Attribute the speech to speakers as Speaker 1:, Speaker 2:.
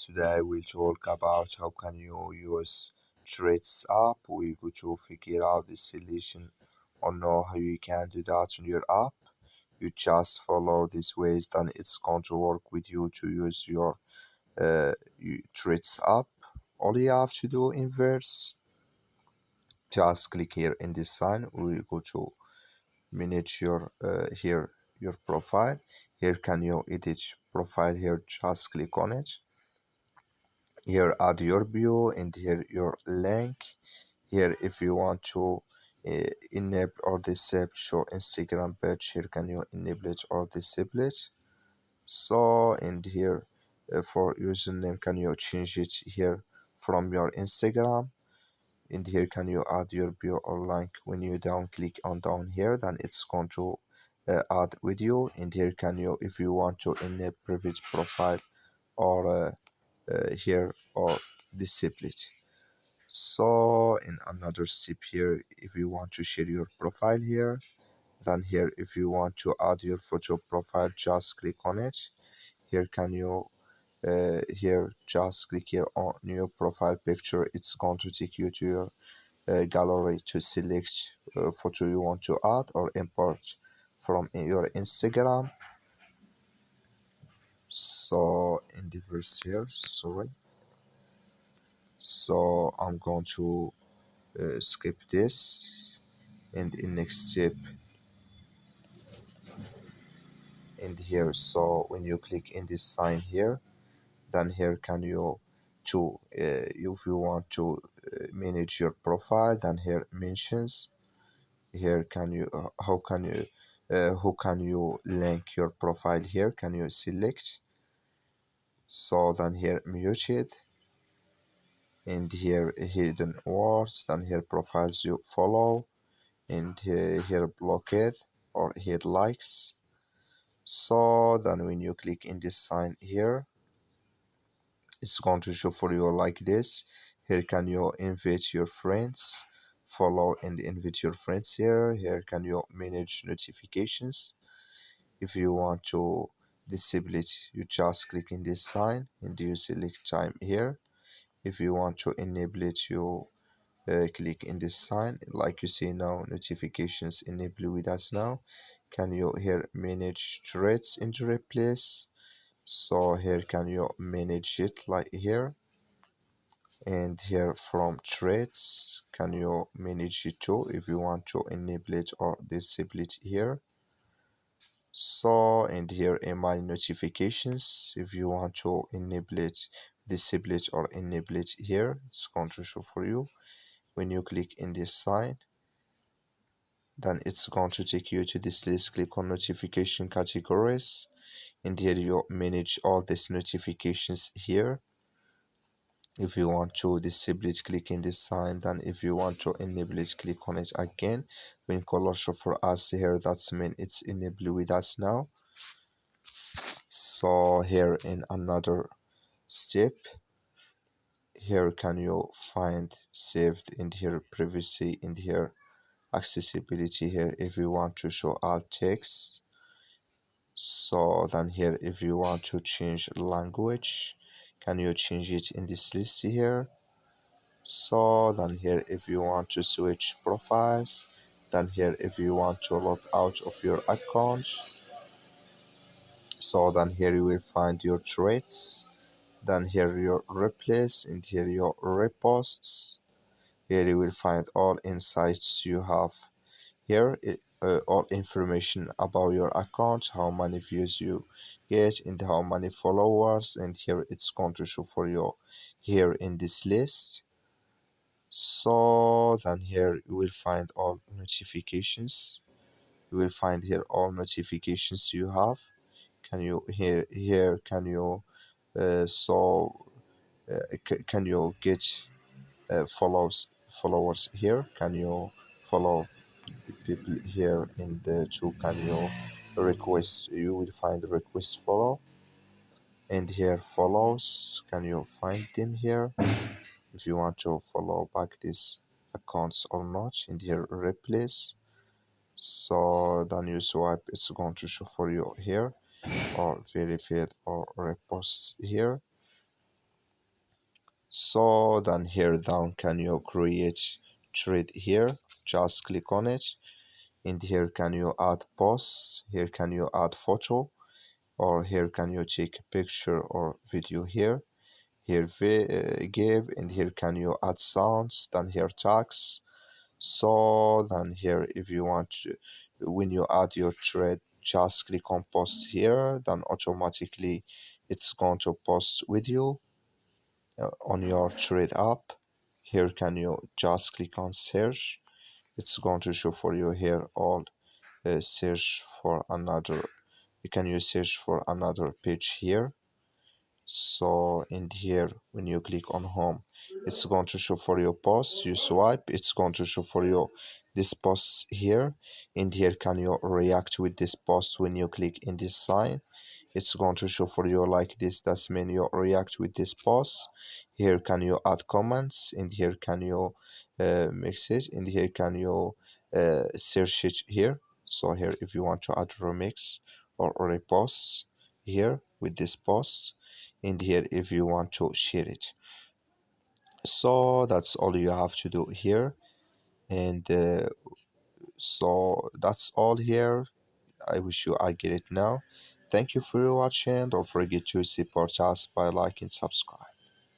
Speaker 1: Today we'll talk about how can you use Threads app. We're going to figure out the solution or know how you can do that on your app. You just follow these ways, then it's going to work with you to use your Threads app. All you have to do in verse, just click here in this sign. We'll go to manage your here your profile. Here can you edit profile here, just click on it. Here add your bio and here your link. Here if you want to enable or disable show Instagram page, here can you enable it or disable it. So and here for username can you change it here from your Instagram, and here can you add your bio or link. When you down click on down here, then it's going to add video, and here can you, if you want to enable private profile or here or disable it. So in another step here, if you want to share your profile here, then here if you want to add your photo profile, just click on it. Here can you here just click here on new profile picture. It's going to take you to your gallery to select photo you want to add or import from your Instagram. So in the first here, sorry, so I'm going to skip this, and in next step and here. So when you click in this sign here, then here can you to if you want to manage your profile, then here mentions. Here can you how can you who can you link your profile, here can you select. So then here muted, and here hidden words, then here profiles you follow, and here blocked or hid likes. So then when you click in this sign here, it's going to show for you like this. Here can you invite your friends, follow and invite your friends here. Here can you manage notifications. If you want to disable it, you just click in this sign and you select time here. If you want to enable it, you click in this sign. Like you see now, notifications enable with us now. Can you here manage threads into replace? So here can you manage it like here, and here from threads can you manage it too if you want to enable it or disable it here. So and here email notifications, if you want to enable it, disable it or enable it here, it's going to show for you. When you click in this sign, then it's going to take you to this list. Click on notification categories, and here you manage all these notifications here. If you want to disable it, click in this sign. Then if you want to enable it, click on it again. When color show for us here, that's mean it's enabled with us now. So here in another step, here can you find saved, in here privacy, in here accessibility. Here if you want to show alt text, so then here if you want to change language, can you change it in this list here. So then here if you want to switch profiles, then here if you want to log out of your account, so then here you will find your traits, then here your replace, and here your reposts. Here you will find all insights you have here, all information about your account, how many views you get and how many followers, and here it's going to show for you here in this list. So then here you will find all notifications. You will find here all notifications you have. Can you here can you can you get followers here. Can you follow people here in the two. Can you request, you will find request follow, and here follows, can you find them here if you want to follow back these accounts or not, and here replace. So then you swipe, it's going to show for you here, or verified or repost here. So then here down can you create thread here, just click on it, and here can you add posts, here can you add photo, or here can you take a picture or video here, give, and here can you add sounds, then here tags. So then here if you want to, when you add your thread, just click on post here, then automatically it's going to post with you on your thread app. Here can you just click on search, it's going to show for you here all search for another, you can use search for another page here. So in here when you click on home, it's going to show for your posts, you swipe, it's going to show for you this post here. And here can you react with this post when you click in this sign, it's going to show for you like this, that's mean you react with this post. Here can you add comments, and here can you mix it, and here can you search it here. So here if you want to add remix or repost here with this post, and here if you want to share it. So that's all you have to do here, and so that's all here. I wish you I get it now. Thank you for watching. Don't forget to support us by liking, subscribe.